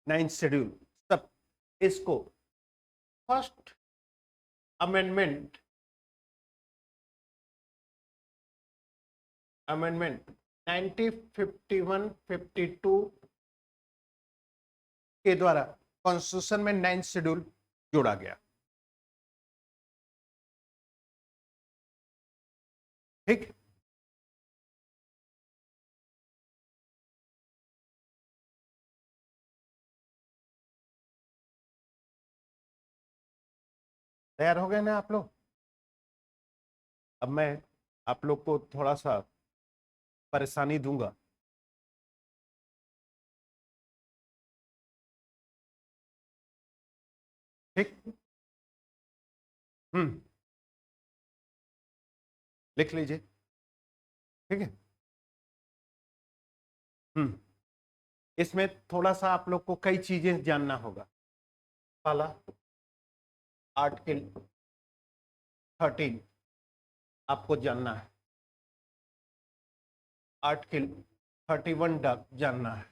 Ninth schedule, सब इसको first amendment 1951-52 के द्वारा कॉन्स्टिट्यूशन में नाइन्थ शेड्यूल जोड़ा गया। ठीक, तैयार हो गए ना आप लोग? अब मैं आप लोग को थोड़ा सा परेशानी दूंगा। ठीक, लिख लीजिए। ठीक है, इसमें थोड़ा सा आप लोग को कई चीजें जानना होगा। पहला, आर्टिकल 13 आपको जानना है, आर्टिकल 31 जानना है।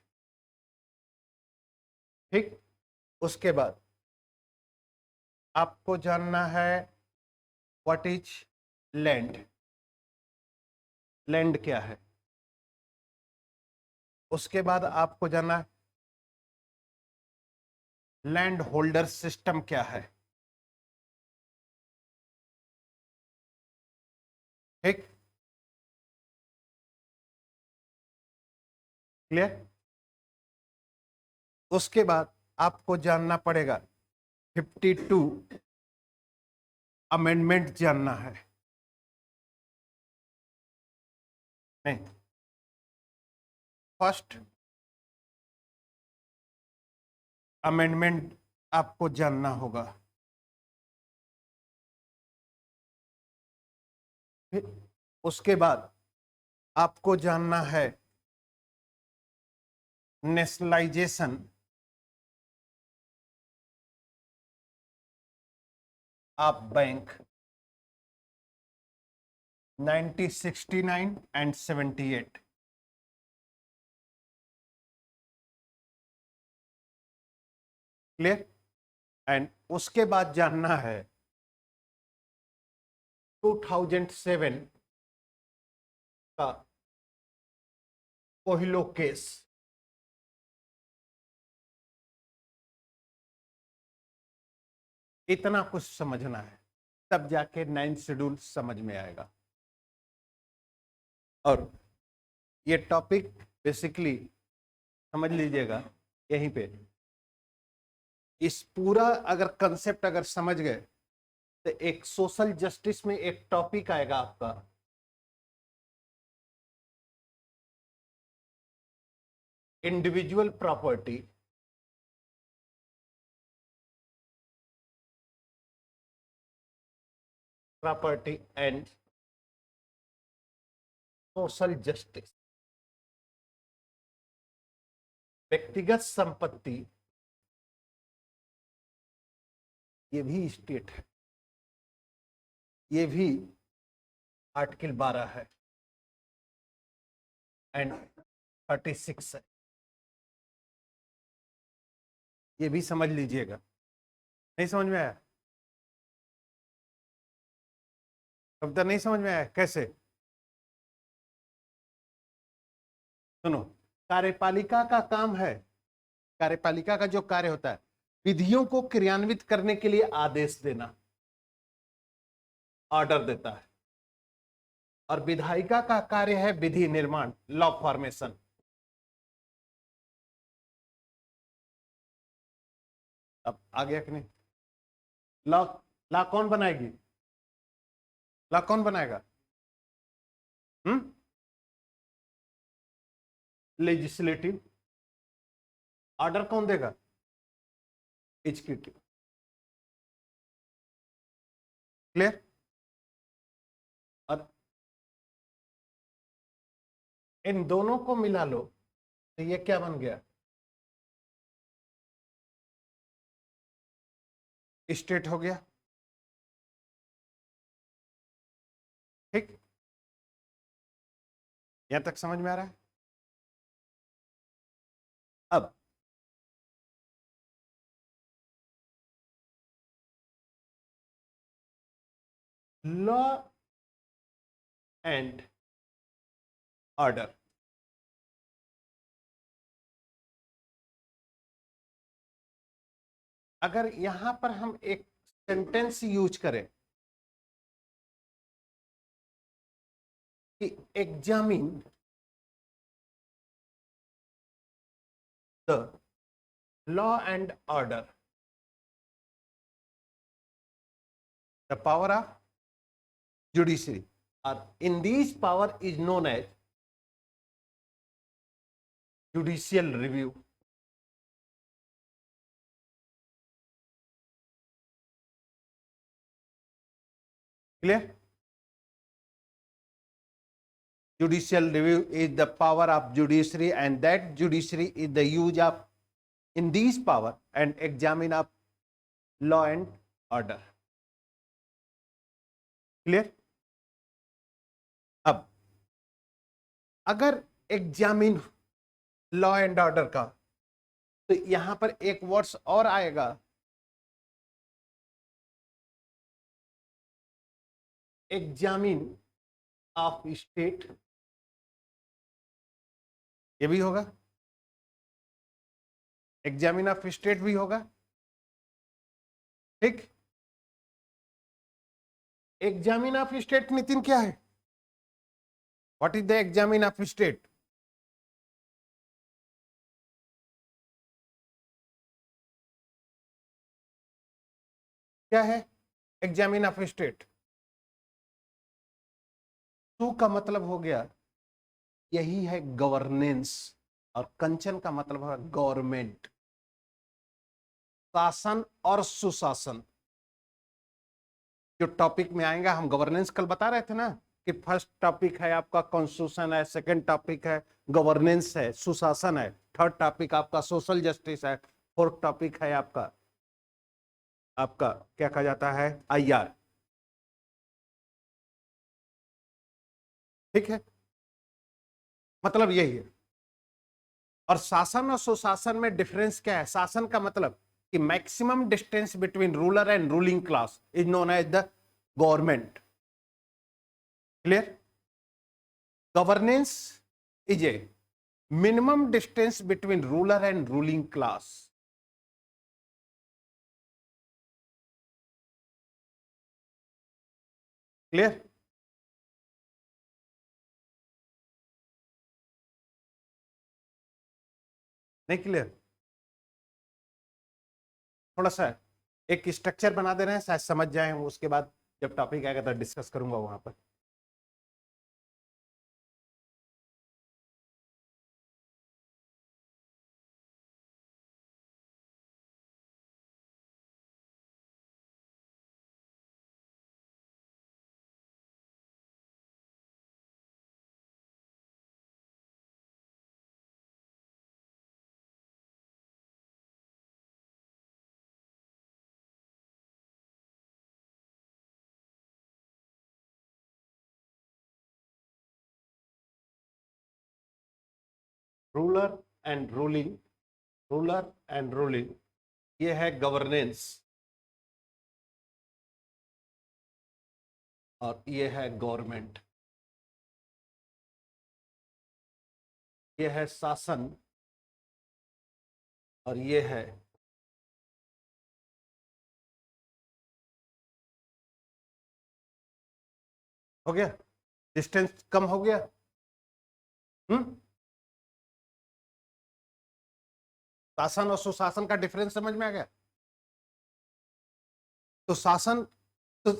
ठीक, उसके बाद आपको जानना है व्हाट इज लैंड, लैंड क्या है। उसके बाद आपको जानना है लैंड होल्डर सिस्टम क्या है। ठीक, क्लियर? उसके बाद आपको जानना पड़ेगा 52 अमेंडमेंट जानना है। नहीं, फर्स्ट अमेंडमेंट आपको जानना होगा। फिर उसके बाद आपको जानना है nationalisation of bank 1969 and 78। Clear? And उसके बाद जानना है 2007 का कोहिलो केस। इतना कुछ समझना है, तब जाके नाइन्थ शेड्यूल समझ में आएगा। और ये टॉपिक बेसिकली समझ लीजिएगा यहीं पे, इस पूरा अगर कंसेप्ट अगर समझ गए तो एक सोशल जस्टिस में एक टॉपिक आएगा आपका individual property, property and social justice. व्यक्तिगत संपत्ति ये भी स्टेट है, ये भी आर्टिकल 12 है एंड 36 है। ये भी समझ लीजिएगा। नहीं समझ में आया? अब तक नहीं समझ में आया? कैसे? सुनो, कार्यपालिका का काम है, कार्यपालिका का जो कार्य होता है विधियों को क्रियान्वित करने के लिए आदेश देना, ऑर्डर देता है। और विधायिका का कार्य है विधि निर्माण, लॉ फॉर्मेशन। अब आ गया कि नहीं? लॉ, लॉ कौन बनाएगी? लॉ कौन बनाएगा? लेजिस्लेटिव। ऑर्डर कौन देगा? एग्जीक्यूटिव। क्लियर? और इन दोनों को मिला लो तो ये क्या बन गया? स्टेट हो गया। ठीक, यहां तक समझ में आ रहा है? अब लॉ एंड ऑर्डर। अगर यहां पर हम एक सेंटेंस यूज करें कि examine the law and order, the power of judiciary, और in this power is known as judicial review. Clear? Judicial review is the power of judiciary, and that judiciary is the use of in these power and examine of law and order. Clear? अब अगर examine law and order का, तो यहां पर एक words और आएगा, examine of state. ये भी होगा, एग्जामिन ऑफ स्टेट भी होगा। ठीक, एग्जामिन ऑफ स्टेट नितिन क्या है? What is the examine of state? क्या है एग्जामिन ऑफ स्टेट? टू का मतलब हो गया, यही है गवर्नेंस, और कंचन का मतलब है गवर्नमेंट, शासन और सुशासन। जो टॉपिक में आएगा, हम गवर्नेंस कल बता रहे थे ना कि फर्स्ट टॉपिक है आपका कॉन्स्टिट्यूशन है, सेकंड टॉपिक है गवर्नेंस है, सुशासन है, थर्ड टॉपिक आपका सोशल जस्टिस है, फोर्थ टॉपिक है आपका आपका क्या कहा जाता है, आईआर। ठीक है, मतलब यही है। और शासन और सुशासन में डिफरेंस क्या है? शासन का मतलब कि maximum distance between ruler and ruling class is known as the government. Clear? Governance is a minimum distance between ruler and ruling class. Clear? नहीं क्लियर? थोड़ा सा एक स्ट्रक्चर बना दे रहे हैं, शायद समझ जाए, उसके बाद जब टॉपिक आएगा तो डिस्कस करूंगा वहां पर। Ruler and ruling, ruler and ruling, ये है गवर्नेंस, और ये है गवर्नमेंट। ये है शासन और ये है हो गया, डिस्टेंस कम हो गया। शासन और सुशासन का डिफरेंस समझ में आ गया? तो शासन, तो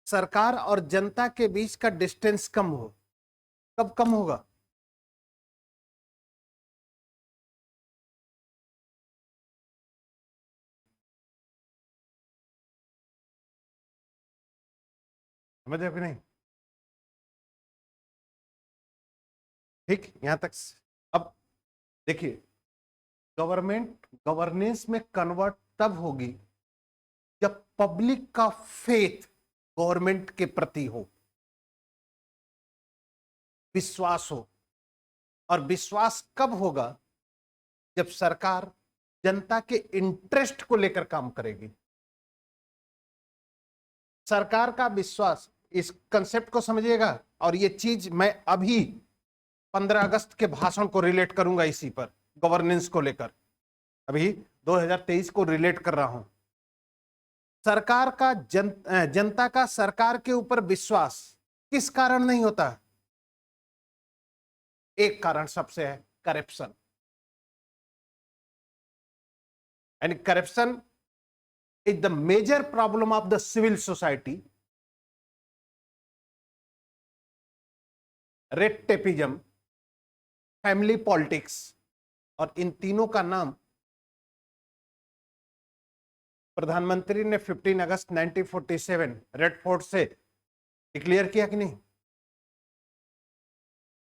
सरकार और जनता के बीच का डिस्टेंस कम हो, कब कम होगा? समझ कि नहीं? ठीक, यहां तक। अब देखिए, गवर्नमेंट गवर्नेंस में कन्वर्ट तब होगी जब पब्लिक का फेथ गवर्नमेंट के प्रति हो, विश्वास हो। और विश्वास कब होगा? जब सरकार जनता के इंटरेस्ट को लेकर काम करेगी। सरकार का विश्वास, इस कंसेप्ट को समझिएगा। और ये चीज मैं अभी 15 अगस्त के भाषण को रिलेट करूंगा इसी पर, गवर्नेंस को लेकर। अभी 2023 को रिलेट कर रहा हूं। सरकार का जनता का सरकार के ऊपर विश्वास किस कारण नहीं होता? एक कारण सबसे है corruption. And corruption is the major problem of the civil society. Red tapism, family politics, और इन तीनों का नाम प्रधानमंत्री ने 15 अगस्त 1947 रेड फोर्ट से डिक्लेयर किया कि नहीं?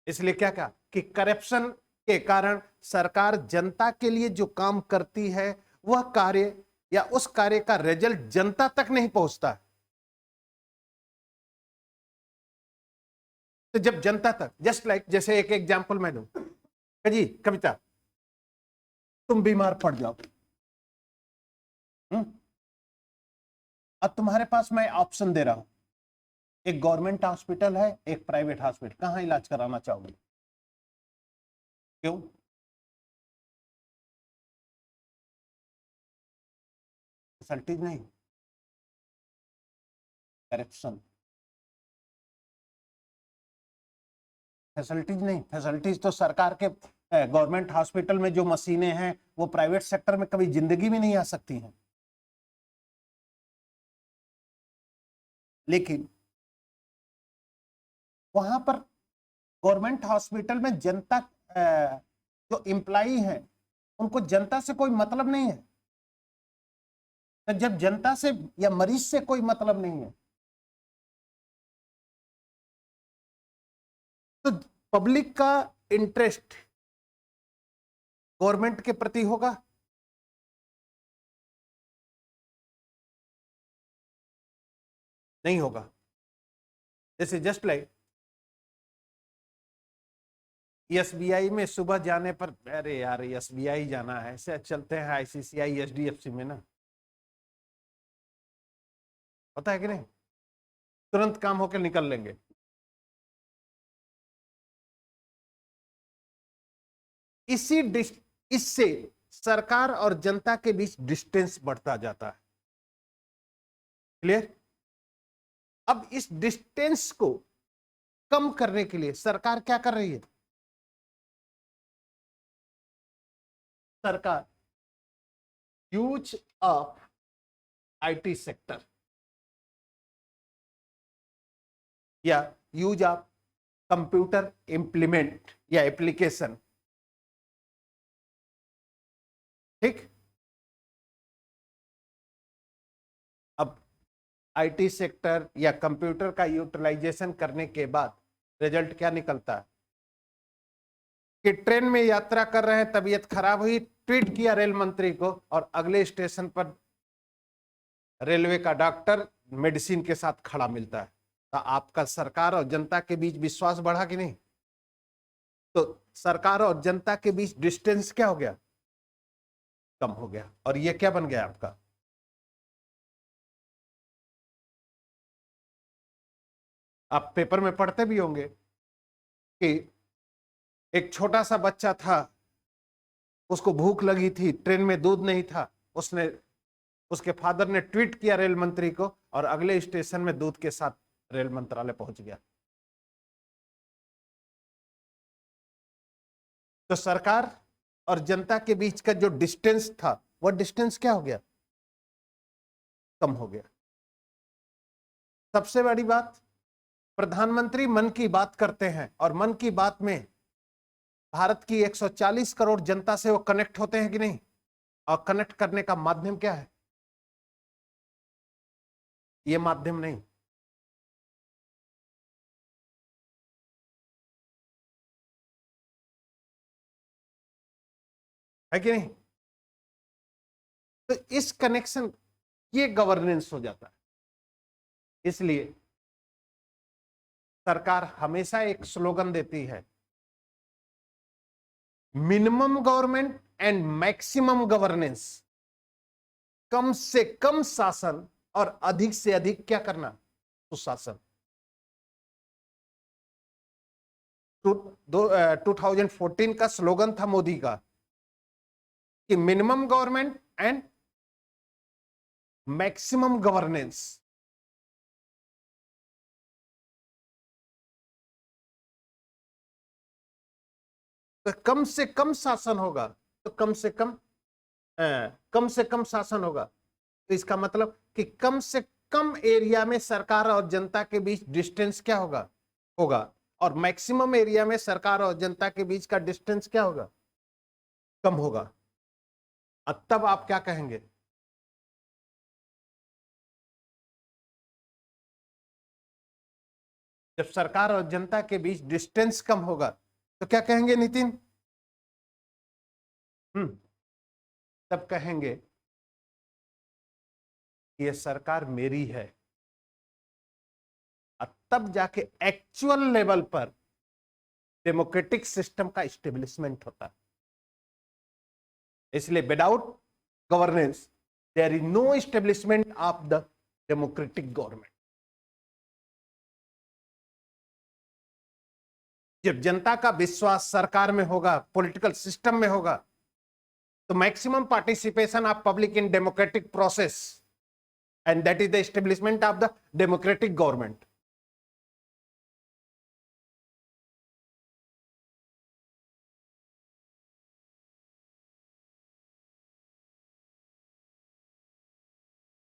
इसलिए क्या कहा कि करप्शन के कारण सरकार जनता के लिए जो काम करती है वह कार्य या उस कार्य का रिजल्ट जनता तक नहीं पहुंचता। तो जब जनता तक, जस्ट लाइक जैसे एक एग्जांपल मैं दूं जी, कविता तुम बीमार पड़ जाओ, अब तुम्हारे पास मैं ऑप्शन दे रहा हूं, एक गवर्नमेंट हॉस्पिटल है, एक प्राइवेट हॉस्पिटल, कहां इलाज कराना चाहोगे? क्यों? फैसिलिटीज नहीं, करप्शन। फैसिलिटीज नहीं, फैसिलिटीज तो सरकार के गवर्नमेंट हॉस्पिटल में जो मशीनें हैं वो प्राइवेट सेक्टर में कभी जिंदगी में नहीं आ सकती हैं। लेकिन वहां पर गवर्नमेंट हॉस्पिटल में जनता, जो एम्प्लॉई हैं, उनको जनता से कोई मतलब नहीं है। तो जब जनता से या मरीज से कोई मतलब नहीं है तो पब्लिक का इंटरेस्ट गवर्नमेंट के प्रति होगा? नहीं होगा। जैसे जस्ट लाइक एसबीआई में सुबह जाने पर, अरे यार एसबीआई जाना है, ऐसे चलते हैं आईसीसीआई एचडीएफसी में ना, पता है कि नहीं, तुरंत काम होकर निकल लेंगे। इससे सरकार और जनता के बीच डिस्टेंस बढ़ता जाता है। क्लियर? अब इस डिस्टेंस को कम करने के लिए सरकार क्या कर रही है? सरकार यूज ऑफ आईटी सेक्टर या यूज ऑफ कंप्यूटर इंप्लीमेंट या एप्लीकेशन, ठीक? अब आईटी सेक्टर या कंप्यूटर का यूटिलाइजेशन करने के बाद रिजल्ट क्या निकलता है कि ट्रेन में यात्रा कर रहे हैं, तबीयत खराब हुई, ट्वीट किया रेल मंत्री को, और अगले स्टेशन पर रेलवे का डॉक्टर मेडिसिन के साथ खड़ा मिलता है। तो आपका सरकार और जनता के बीच विश्वास बढ़ा कि नहीं? तो सरकार और जनता के बीच डिस्टेंस क्या हो गया? कम हो गया। और ये क्या बन गया आपका? आप पेपर में पढ़ते भी होंगे कि एक छोटा सा बच्चा था, उसको भूख लगी थी, ट्रेन में दूध नहीं था, उसके फादर ने ट्वीट किया रेल मंत्री को, और अगले स्टेशन में दूध के साथ रेल मंत्रालय पहुंच गया। तो सरकार और जनता के बीच का जो डिस्टेंस था, वह डिस्टेंस क्या हो गया? कम हो गया। सबसे बड़ी बात, प्रधानमंत्री मन की बात करते हैं, और मन की बात में भारत की 140 करोड़ जनता से वो कनेक्ट होते हैं कि नहीं? और कनेक्ट करने का माध्यम क्या है? ये माध्यम नहीं, है कि नहीं? तो इस कनेक्शन, ये गवर्नेंस हो जाता है। इसलिए सरकार हमेशा एक स्लोगन देती है, minimum government and maximum governance. कम से कम शासन और अधिक से अधिक क्या करना, सुशासन। 2014 का स्लोगन था मोदी का कि minimum government and maximum governance. तो कम से कम शासन होगा, तो कम से कम शासन होगा, तो इसका मतलब कि कम से कम एरिया में सरकार और जनता के बीच डिस्टेंस क्या होगा, होगा। और मैक्सिमम एरिया में सरकार और जनता के बीच का डिस्टेंस क्या होगा, कम होगा। अब तब आप क्या कहेंगे, जब सरकार और जनता के बीच डिस्टेंस कम होगा तो क्या कहेंगे नितिन? तब कहेंगे कि ये सरकार मेरी है। और तब जाके एक्चुअल लेवल पर डेमोक्रेटिक सिस्टम का स्टेब्लिशमेंट होता है। इसलिए without governance there is no establishment of the democratic government. जब जनता का विश्वास सरकार में होगा, पॉलिटिकल सिस्टम में होगा, तो maximum participation of public in democratic process, and that is the establishment of the democratic government.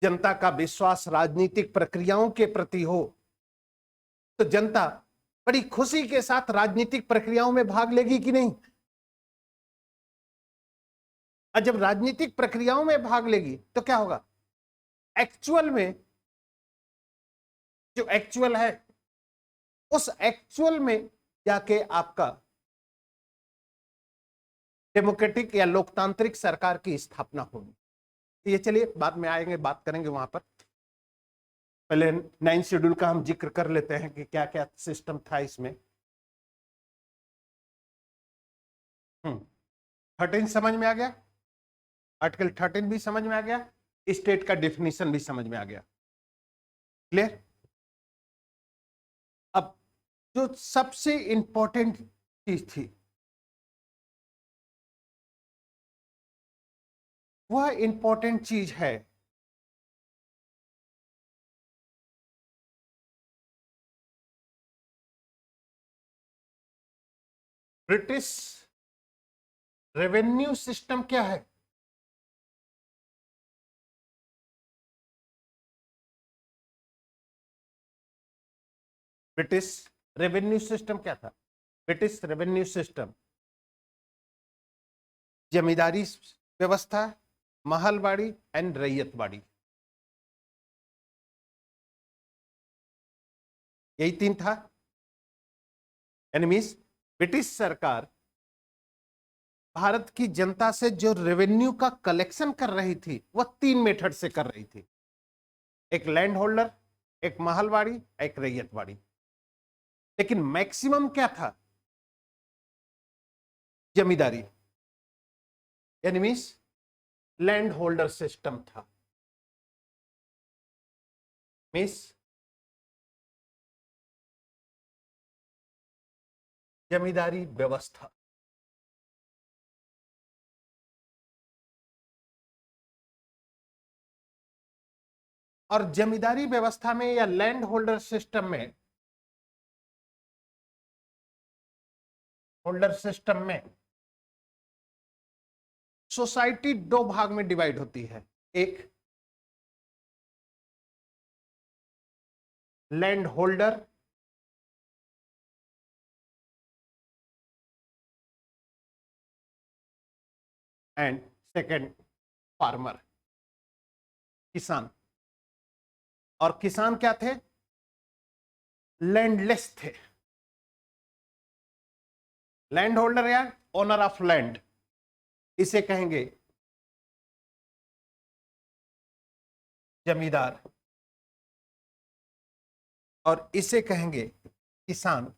जनता का विश्वास राजनीतिक प्रक्रियाओं के प्रति हो तो जनता बड़ी खुशी के साथ राजनीतिक प्रक्रियाओं में भाग लेगी कि नहीं? और जब राजनीतिक प्रक्रियाओं में भाग लेगी तो क्या होगा, एक्चुअल में जो एक्चुअल है उस एक्चुअल में जाके आपका डेमोक्रेटिक या लोकतांत्रिक सरकार की स्थापना होगी। ये चलिए बाद में आएंगे, बात करेंगे वहां पर। पहले 9 शेड्यूल का हम जिक्र कर लेते हैं कि क्या क्या सिस्टम था इसमें। 13 समझ में आ गया, आर्टिकल 13 भी समझ में आ गया, स्टेट का डेफिनेशन भी समझ में आ गया। क्लियर? अब जो सबसे इंपॉर्टेंट चीज थी वह इंपॉर्टेंट चीज है ब्रिटिश रेवेन्यू सिस्टम क्या है। ब्रिटिश रेवेन्यू सिस्टम क्या था? ब्रिटिश रेवेन्यू सिस्टम जमींदारी व्यवस्था, महलबाड़ी एंड रैयतबाड़ी, यही 3 था। यानी मीन्स ब्रिटिश सरकार भारत की जनता से जो रेवेन्यू का कलेक्शन कर रही थी वह 3 मेथड से कर रही थी, एक लैंड होल्डर, एक महलबाड़ी, एक रैयतबाड़ी। लेकिन मैक्सिमम क्या था, जमींदारी, यानी मीन्स लैंड होल्डर सिस्टम था। मीन्स जमींदारी व्यवस्था। और जमींदारी व्यवस्था में या लैंड होल्डर सिस्टम में, सोसाइटी 2 भाग में डिवाइड होती है, एक land holder and second farmer, किसान। और किसान क्या थे, लैंडलेस थे। लैंड होल्डर या ओनर ऑफ लैंड, इसे कहेंगे जमींदार, और इसे कहेंगे किसान।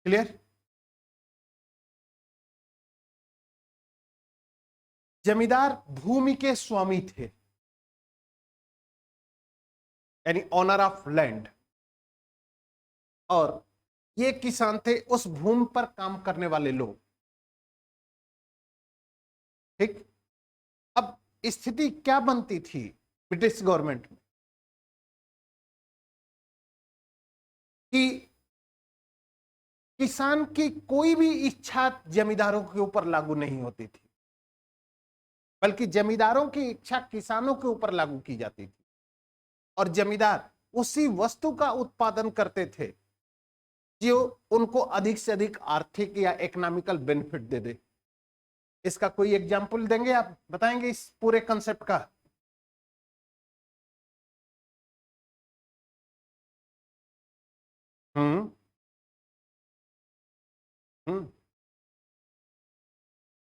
क्लियर? जमींदार भूमि के स्वामी थे, यानी ऑनर ऑफ लैंड, और ये किसान थे उस भूमि पर काम करने वाले लोग। ठीक। अब स्थिति क्या बनती थी ब्रिटिश गवर्नमेंट में कि किसान की कोई भी इच्छा जमींदारों के ऊपर लागू नहीं होती थी, बल्कि जमींदारों की इच्छा किसानों के ऊपर लागू की जाती थी, और जमींदार उसी वस्तु का उत्पादन करते थे जो उनको अधिक से अधिक आर्थिक या इकोनॉमिकल बेनिफिट दे दे। इसका कोई एग्जाम्पल देंगे आप, बताएंगे इस पूरे कंसेप्ट का? हम्म। हम्म।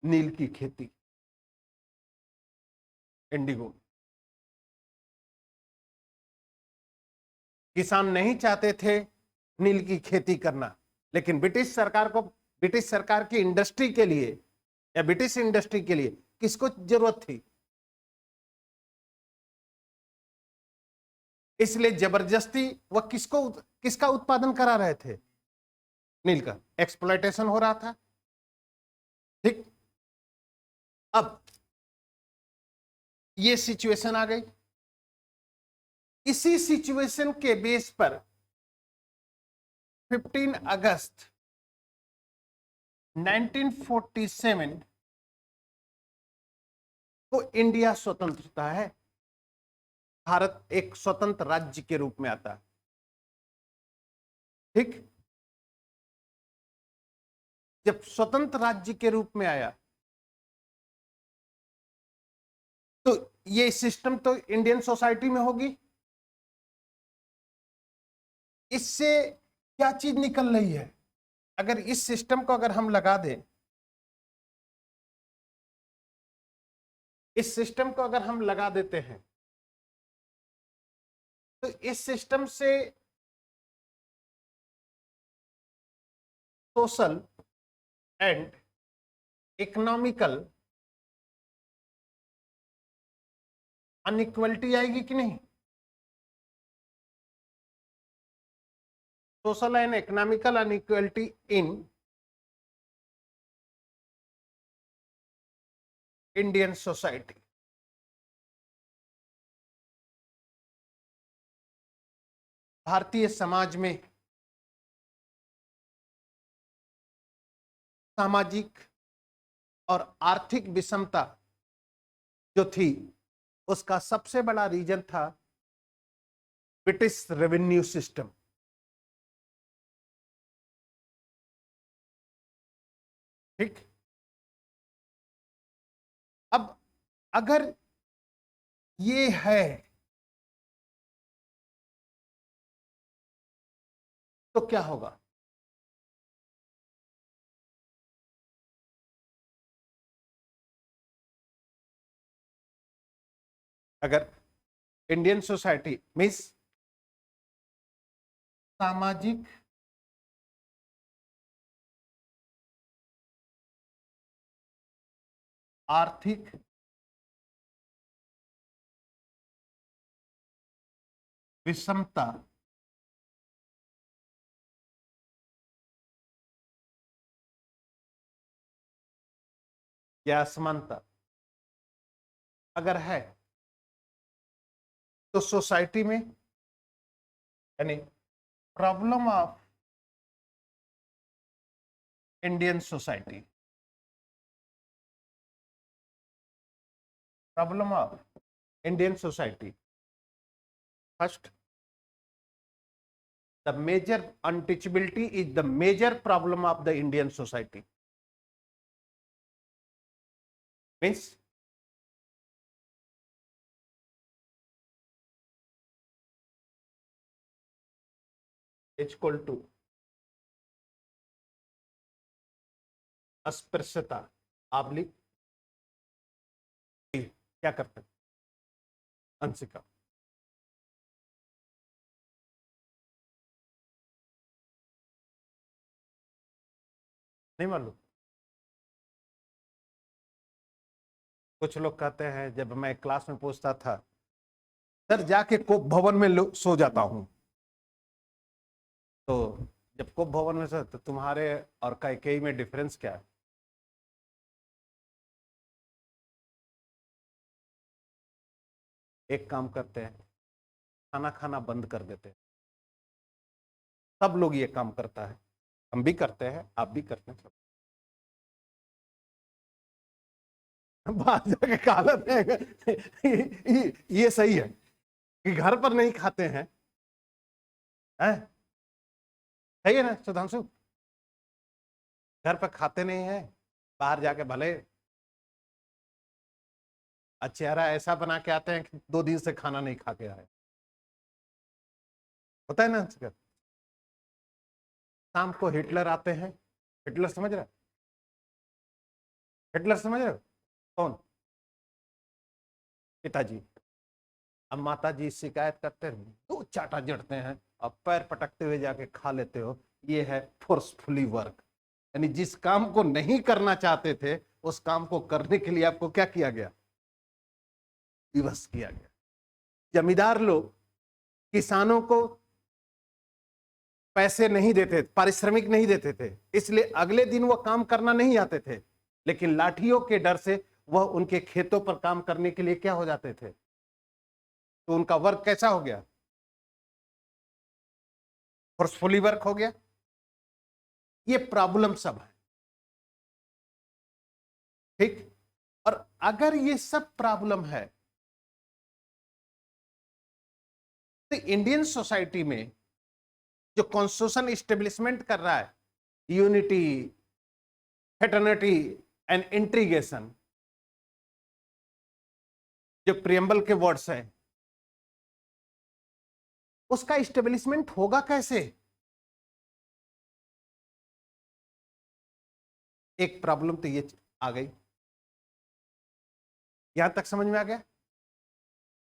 नील की खेती, इंडिगो। किसान नहीं चाहते थे नील की खेती करना, लेकिन ब्रिटिश सरकार को, ब्रिटिश सरकार की इंडस्ट्री के लिए या ब्रिटिश इंडस्ट्री के लिए किसको जरूरत थी? इसलिए जबरदस्ती वह किसका उत्पादन करा रहे थे? नील का। एक्सप्लॉयटेशन हो रहा था। ठीक। अब ये सिचुएशन आ गई। इसी सिचुएशन के बेस पर 15 अगस्त 1947 को इंडिया स्वतंत्रता है। भारत एक स्वतंत्र राज्य के रूप में आता है। ठीक। जब स्वतंत्र राज्य के रूप में आया तो ये सिस्टम तो इंडियन सोसाइटी में होगी। इससे क्या चीज निकल रही है? अगर इस सिस्टम को अगर हम लगा दें, इस सिस्टम को अगर हम लगा देते हैं तो इस सिस्टम से सोशल एंड इकोनॉमिकल अनइक्वलिटी आएगी कि नहीं? Social and economical inequality in Indian society. भारतीय समाज में सामाजिक और आर्थिक विषमता जो थी, उसका सबसे बड़ा रीजन था ब्रिटिश रेवेन्यू सिस्टम। ठीक। अब अगर ये है तो क्या होगा? अगर इंडियन सोसाइटी मीन्स सामाजिक आर्थिक विषमता या असमानता अगर है तो सोसाइटी में, यानी problem of Indian society, problem of Indian society, first the major untouchability is the major problem of the Indian society. Means equal to अस्पृश्यता ऑब्लिक क्या करते हैं अंशिका? नहीं मालूम? कुछ लोग कहते हैं, जब मैं क्लास में पूछता था, सर जाके कोप भवन में सो जाता हूं, तो जब कोप भवन में सो तो तुम्हारे और कैकेयी में डिफरेंस क्या है? एक काम करते हैं, खाना खाना बंद कर देते हैं। सब लोग ये काम करता है, हम भी करते हैं, आप भी करते हैं, सब बाहर जाके खा लेते हैं। ये सही है कि घर पर नहीं खाते हैं, हैं? सही है ना सुधांशु? घर पर खाते नहीं है, बाहर जाके भले चेहरा ऐसा बना के आते हैं कि 2 दिन से खाना नहीं खा के आए। होता है ना? शाम को हिटलर आते हैं, हिटलर समझ रहे? हिटलर समझ रहे हो? कौन? पिताजी। अब माता जी शिकायत करते हैं, 2 चाटा जड़ते हैं और पैर पटकते हुए जाके खा लेते हो। ये है फोर्सफुली वर्क, यानी जिस काम को नहीं करना चाहते थे उस काम को करने के लिए आपको क्या किया गया? विवश किया गया। जमींदार लोग किसानों को पैसे नहीं देते, पारिश्रमिक नहीं देते थे, इसलिए अगले दिन वो काम करना नहीं आते थे, लेकिन लाठियों के डर से वह उनके खेतों पर काम करने के लिए क्या हो जाते थे? तो उनका वर्क कैसा हो गया? फोर्सफुली वर्क हो गया। ये प्रॉब्लम सब है, ठीक? और अगर ये सब प्रॉब्लम है तो इंडियन सोसाइटी में जो कॉन्स्टिट्यूशन इस्टेब्लिशमेंट कर रहा है, यूनिटी, फ्रेटर्निटी एंड इंटीग्रेशन, जो प्रियम्बल के वर्ड्स हैं, उसका इस्टेब्लिशमेंट होगा कैसे? एक प्रॉब्लम तो ये आ गई, यहां तक समझ में आ गया?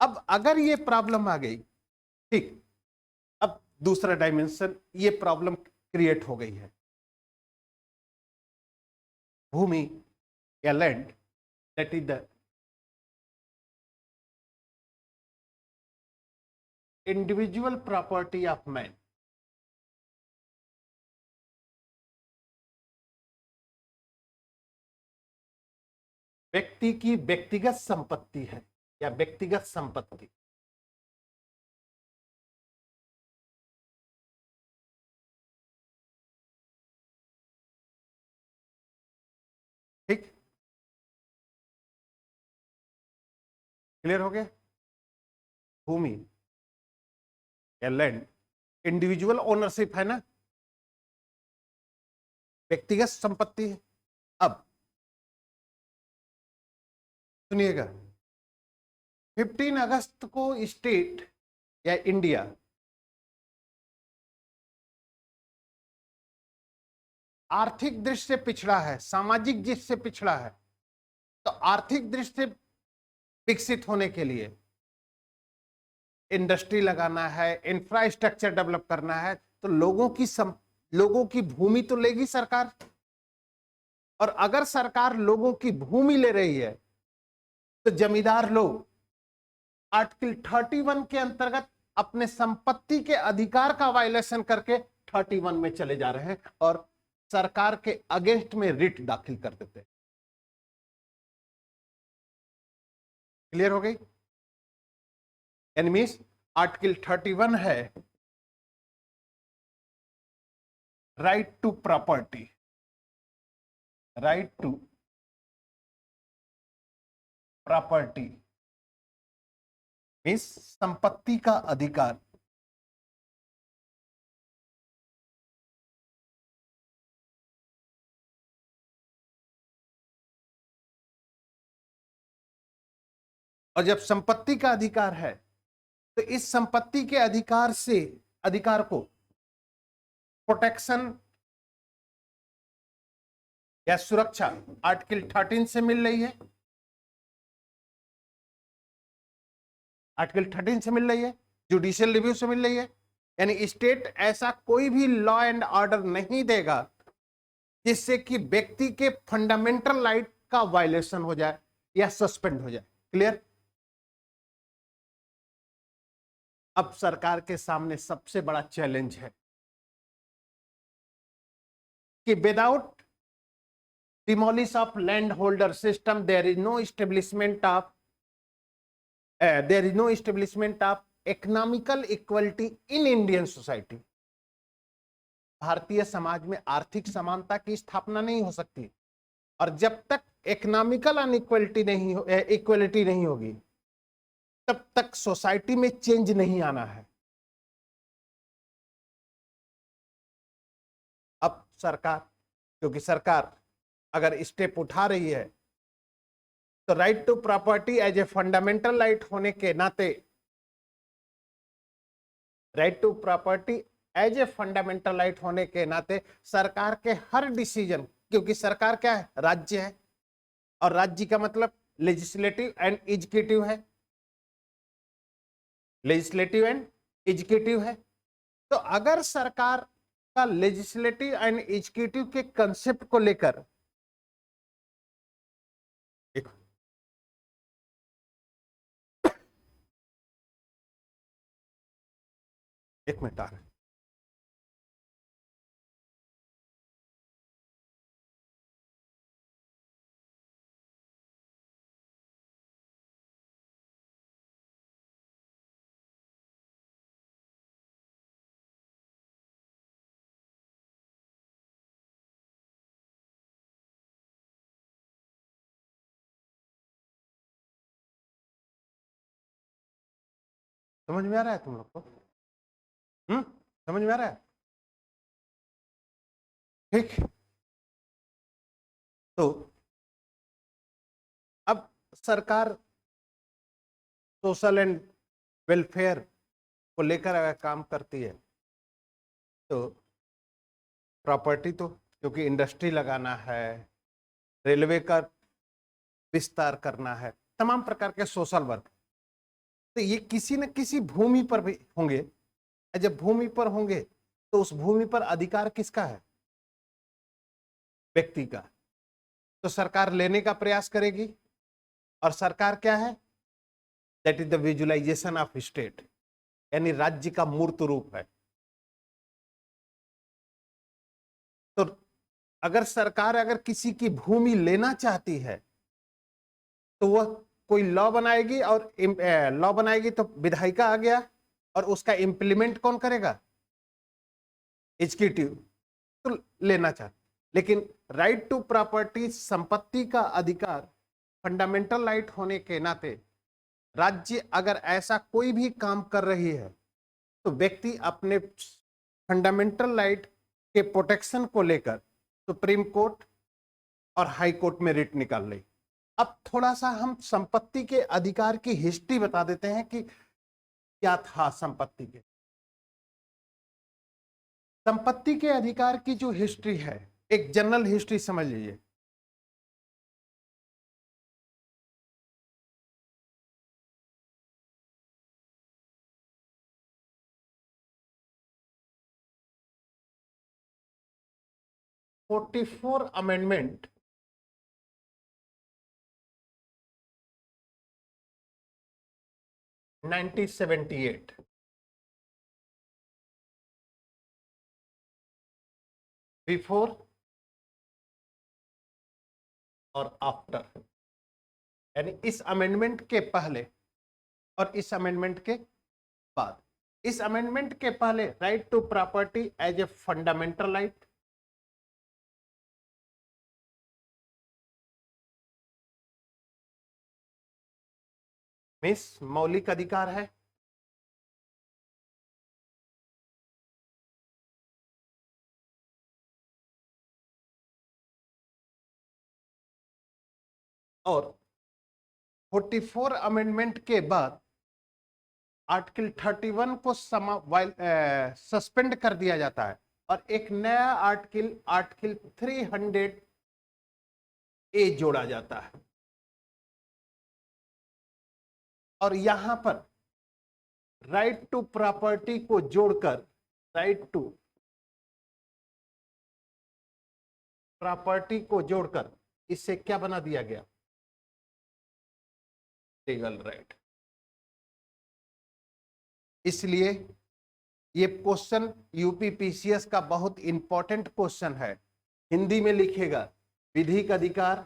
अब अगर ये प्रॉब्लम आ गई, ठीक, अब दूसरा डायमेंशन, ये प्रॉब्लम क्रिएट हो गई है। भूमि या land, that is the individual property of man. व्यक्ति की व्यक्तिगत संपत्ति है या व्यक्तिगत संपत्ति। ठीक, क्लियर हो गया? भूमि या लैंड इंडिविजुअल ओनरशिप है ना, व्यक्तिगत संपत्ति है। अब सुनिएगा, 15 अगस्त को स्टेट या इंडिया आर्थिक दृष्टि से पिछड़ा है, सामाजिक दृष्टि से पिछड़ा है, तो आर्थिक दृष्टि से विकसित होने के लिए इंडस्ट्री लगाना है, इंफ्रास्ट्रक्चर डेवलप करना है, तो लोगों की भूमि तो लेगी सरकार। और अगर सरकार लोगों की भूमि ले रही है तो जमींदार लोग आर्टिकल 31 के अंतर्गत अपने संपत्ति के अधिकार का वायलेशन करके 31 में चले जा रहे हैं और सरकार के अगेंस्ट में रिट दाखिल कर देते हैं। क्लियर हो गई? एनिमीज, आर्टिकल 31 है right to property, right to property means संपत्ति का अधिकार। और जब संपत्ति का अधिकार है तो इस संपत्ति के अधिकार को प्रोटेक्शन या सुरक्षा आर्टिकल 13 से मिल रही है, आर्टिकल 13 से मिल रही है, जुडिशियल रिव्यू से मिल रही है। यानी स्टेट ऐसा कोई भी लॉ एंड ऑर्डर नहीं देगा जिससे कि व्यक्ति के फंडामेंटल राइट का वायलेशन हो जाए, या सस्पेंड हो जाए। क्लियर? अब सरकार के सामने सबसे बड़ा चैलेंज है कि without demolish of land holder system there is no establishment of economical equality in Indian society. भारतीय समाज में आर्थिक समानता की स्थापना नहीं हो सकती, और जब तक इकोनॉमिकल अनइक्वलिटी इक्वलिटी नहीं होगी तब तक सोसाइटी में चेंज नहीं आना है। अब सरकार, क्योंकि सरकार अगर स्टेप उठा रही है तो right to property as a fundamental right होने के नाते, right to property as a fundamental right होने के नाते सरकार के हर डिसीजन, क्योंकि सरकार क्या है? राज्य है, और राज्य का मतलब लेजिस्लेटिव एंड एग्जीक्यूटिव है, लेजिस्लेटिव एंड एग्जीक्यूटिव है। तो अगर सरकार का लेजिस्लेटिव एंड एग्जीक्यूटिव के कंसेप्ट को लेकर एक मिनट आ रहा है। समझ में आ रहा है तुम लोग को? समझ में आ रहा है? ठीक। तो अब सरकार सोशल एंड वेलफेयर को लेकर अगर काम करती है तो प्रॉपर्टी तो, क्योंकि इंडस्ट्री लगाना है, रेलवे का विस्तार करना है, तमाम प्रकार के सोशल वर्क, तो ये किसी न किसी भूमि पर भी होंगे। जब भूमि पर होंगे तो उस भूमि पर अधिकार किसका है? व्यक्ति का। तो सरकार लेने का प्रयास करेगी, और सरकार क्या है? That is the visualisation of state, यानी राज्य का मूर्त रूप है। तो अगर सरकार अगर किसी की भूमि लेना चाहती है तो वह कोई लॉ बनाएगी, और लॉ बनाएगी तो विधायिका आ गया, और उसका इंप्लीमेंट कौन करेगा? एग्जीक्यूटिव। तो लेना चाहते, लेकिन राइट टू प्रॉपर्टी, संपत्ति का अधिकार फंडामेंटल राइट होने के नाते राज्य अगर ऐसा कोई भी काम कर रही है तो व्यक्ति अपने फंडामेंटल राइट के प्रोटेक्शन को लेकर सुप्रीम कोर्ट और हाई कोर्ट में रिट निकाल रही। अब थोड़ा सा हम संपत्ति के अधिकार की हिस्ट्री बता देते हैं कि क्या था संपत्ति के। संपत्ति के अधिकार की जो हिस्ट्री है, एक जनरल हिस्ट्री समझ लीजिए। फोर्टी-फोर अमेंडमेंट 1978, बिफोर और आफ्टर, यानी इस अमेंडमेंट के पहले और इस अमेंडमेंट के बाद। इस अमेंडमेंट के पहले right to property as a fundamental right, means मौलिक अधिकार है। और 44 अमेंडमेंट के बाद आर्टिकल 31 को सस्पेंड कर दिया जाता है, और एक नया आर्टिकल आर्टिकल 300 ए जोड़ा जाता है। और यहां पर राइट टू प्रॉपर्टी को जोड़कर राइट टू प्रॉपर्टी को जोड़कर इससे क्या बना दिया गया? Legal right. इसलिए ये क्वेश्चन यूपीपीसीएस का बहुत इंपॉर्टेंट क्वेश्चन है। हिंदी में लिखेगा विधिक अधिकार,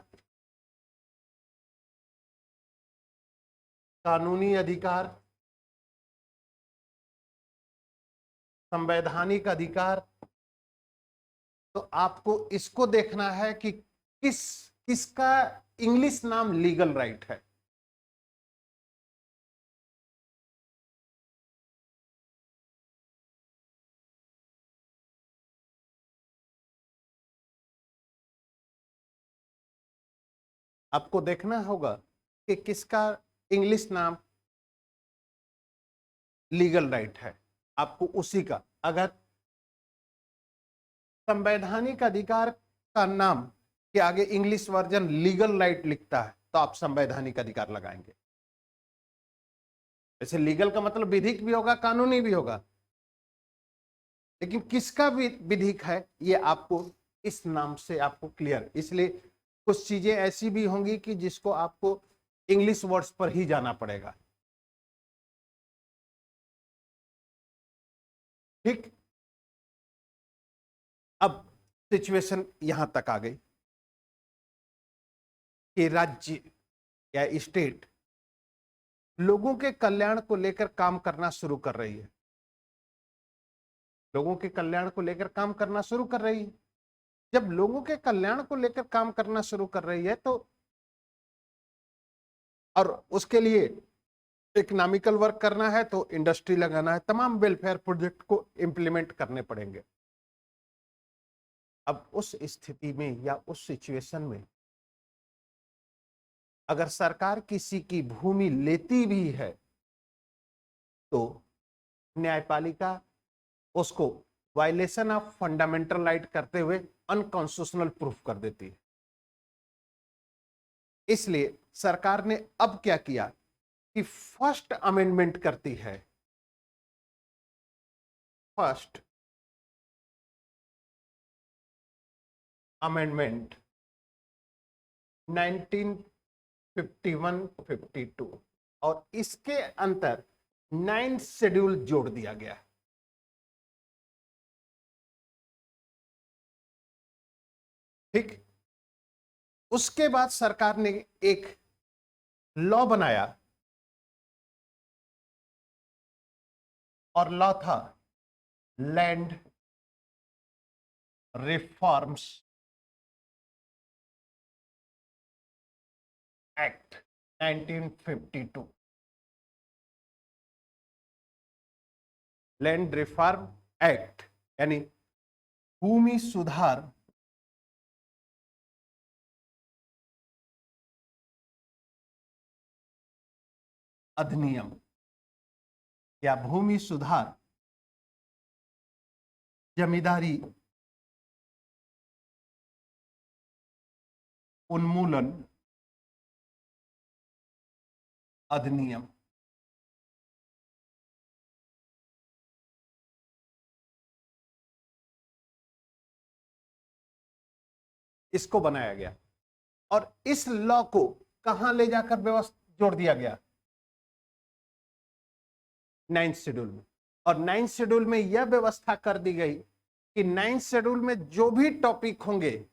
कानूनी अधिकार, संवैधानिक अधिकार। तो आपको इसको देखना है कि किसका इंग्लिश नाम लीगल राइट है। आपको देखना होगा कि किसका इंग्लिश नाम लीगल राइट है। आपको उसी का, अगर संवैधानिक अधिकार का नाम के आगे इंग्लिश वर्जन लीगल राइट लिखता है तो आप संवैधानिक अधिकार लगाएंगे। जैसे लीगल का मतलब विधिक भी होगा, कानूनी भी होगा, लेकिन किसका विधिक है ये आपको इस नाम से आपको क्लियर। इसलिए कुछ चीजें ऐसी भी होंगी कि जिसको आपको इंग्लिश वर्ड्स पर ही जाना पड़ेगा। ठीक, अब सिचुएशन यहां तक आ गई कि राज्य या स्टेट लोगों के कल्याण को लेकर काम करना शुरू कर रही है। लोगों के कल्याण को लेकर काम करना शुरू कर रही है। जब लोगों के कल्याण को लेकर काम करना शुरू कर रही है तो, और उसके लिए इकोनॉमिकल वर्क करना है तो इंडस्ट्री लगाना है, तमाम वेलफेयर प्रोजेक्ट को इंप्लीमेंट करने पड़ेंगे। अब उस स्थिति में या उस सिचुएशन में अगर सरकार किसी की भूमि लेती भी है तो न्यायपालिका उसको वायलेशन ऑफ फंडामेंटल राइट करते हुए अनकॉन्स्टिट्यूशनल प्रूफ कर देती है। इसलिए सरकार ने अब क्या किया कि फर्स्ट अमेंडमेंट करती है। फर्स्ट अमेंडमेंट 1951-52 और इसके अंतर 9 शेड्यूल जोड़ दिया गया। ठीक, उसके बाद सरकार ने एक लॉ बनाया और लॉ था land reforms act 1952। Land reform act यानी भूमि सुधार अधिनियम या भूमि सुधार जमींदारी उन्मूलन अधिनियम। इसको बनाया गया और इस लॉ को कहां ले जाकर व्यवस्था जोड़ दिया गया? 9th शेड्यूल में। और 9th शेड्यूल में यह व्यवस्था कर दी गई कि 9th शेड्यूल में जो भी टॉपिक होंगे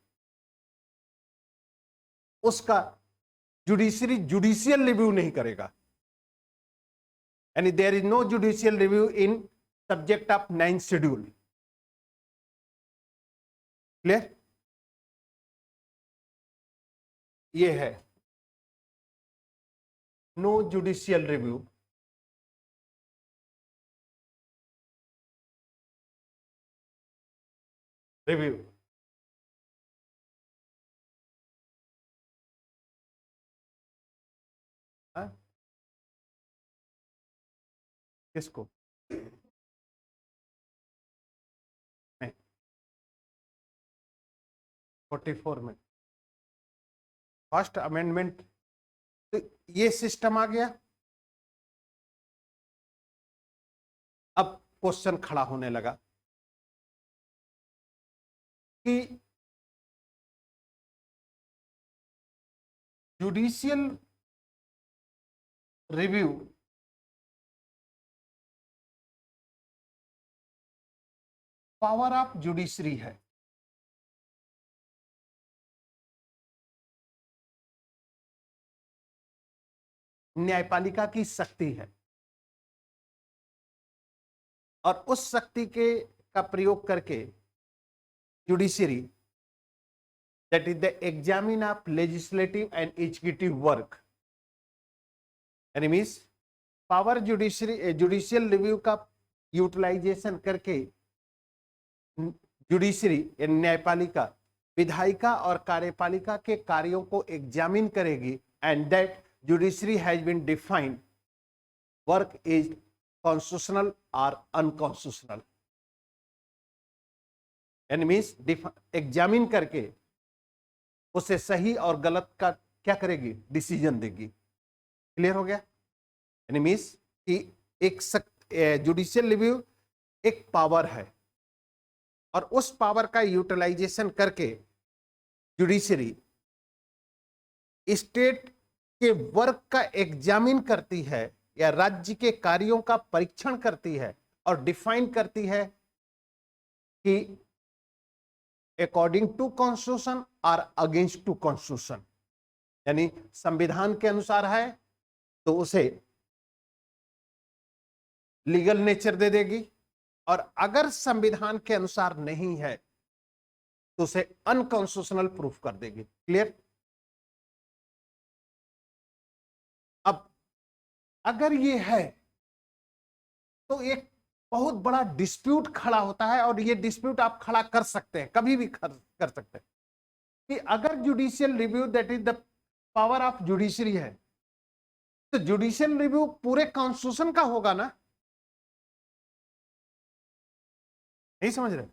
उसका जुडिशियल रिव्यू नहीं करेगा। यानी there is no judicial review in subject of 9th schedule. Clear? ये है नो जुडिशियल रिव्यू रिव्यू। किसको? नहीं, 44 में फर्स्ट अमेंडमेंट। तो ये सिस्टम आ गया। अब क्वेश्चन खड़ा होने लगा कि judicial review power of judiciary है। न्यायपालिका की शक्ति है और उस शक्ति के का प्रयोग करके judiciary, that is the examine of legislative and executive work, यानी मीन्स पावर जुडिशियल रिव्यू का यूटिलाइजेशन करके जुडिशरी न्यायपालिका विधायिका और कार्यपालिका के कार्यों को एग्जामिन करेगी and that judiciary has been defined work is constitutional और अनकॉन्स्टिट्यूशनल, यानी मीन्स एग्जामिन करके उसे सही और गलत का क्या करेगी, डिसीजन देगी। क्लियर हो गया? यानी मीन्स कि एक जुडिशियल रिव्यू एक पावर है और उस पावर का यूटिलाइजेशन करके जुडिशरी स्टेट के वर्क का एग्जामिन करती है या राज्य के कार्यों का परीक्षण करती है और डिफाइन करती है कि अकॉर्डिंग टू कॉन्स्टिट्यूशन और अगेंस्ट टू कॉन्स्टिट्यूशन, यानी संविधान के अनुसार है तो उसे लीगल नेचर दे देगी और अगर संविधान के अनुसार नहीं है तो उसे अनकॉन्स्टिट्यूशनल प्रूफ कर देगी। क्लियर? अब अगर ये है तो एक बहुत बड़ा डिस्प्यूट खड़ा होता है और ये डिस्प्यूट आप खड़ा कर सकते हैं, कभी भी कर सकते हैं कि अगर judicial review that is the power of judiciary है तो जुडिशियल रिव्यू पूरे कॉन्स्टिट्यूशन का होगा ना? नहीं समझ रहे?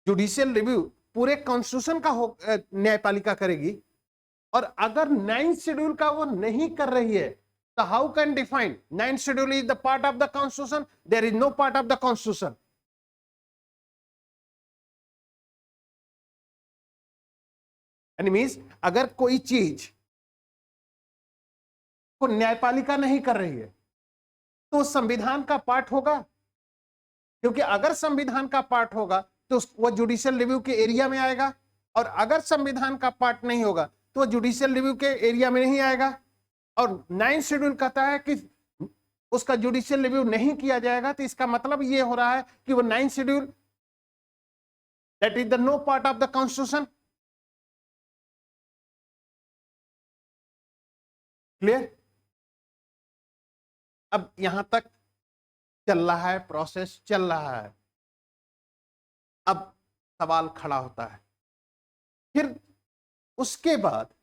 जुडिशियल रिव्यू पूरे कॉन्स्टिट्यूशन का न्यायपालिका करेगी और अगर 9th शेड्यूल का वो नहीं कर रही है तो how can define 9th schedule is the part of the constitution? There is no part of the constitution. यानी मीन्स अगर कोई चीज को न्यायपालिका नहीं कर रही है तो संविधान का पार्ट होगा, क्योंकि अगर संविधान का पार्ट होगा तो वो जुडिशियल रिव्यू के एरिया में आएगा और अगर संविधान का पार्ट नहीं होगा तो वो जुडिशियल रिव्यू के एरिया में नहीं आएगा। और 9th शेड्यूल कहता है कि उसका जुडिशियल रिव्यू नहीं किया जाएगा तो इसका मतलब ये हो रहा है कि वो 9th schedule that is the no part of the constitution. Clear? अब यहां तक चल रहा है, प्रोसेस चल रहा है। अब सवाल खड़ा होता है फिर उसके बाद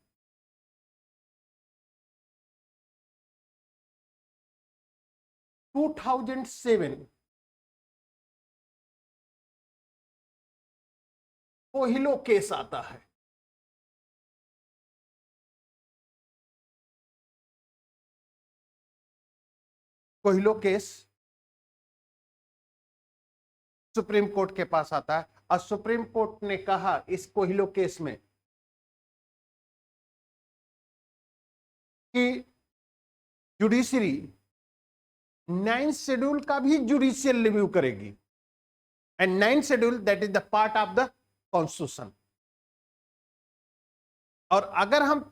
टू 2007 कोहिलो केस आता है। कोहिलो केस सुप्रीम कोर्ट के पास आता है और सुप्रीम कोर्ट ने कहा इस कोहिलो केस में कि जुडिशरी 9th शेड्यूल का भी जुडिशियल रिव्यू करेगी and 9th schedule that is the part of the constitution. और अगर हम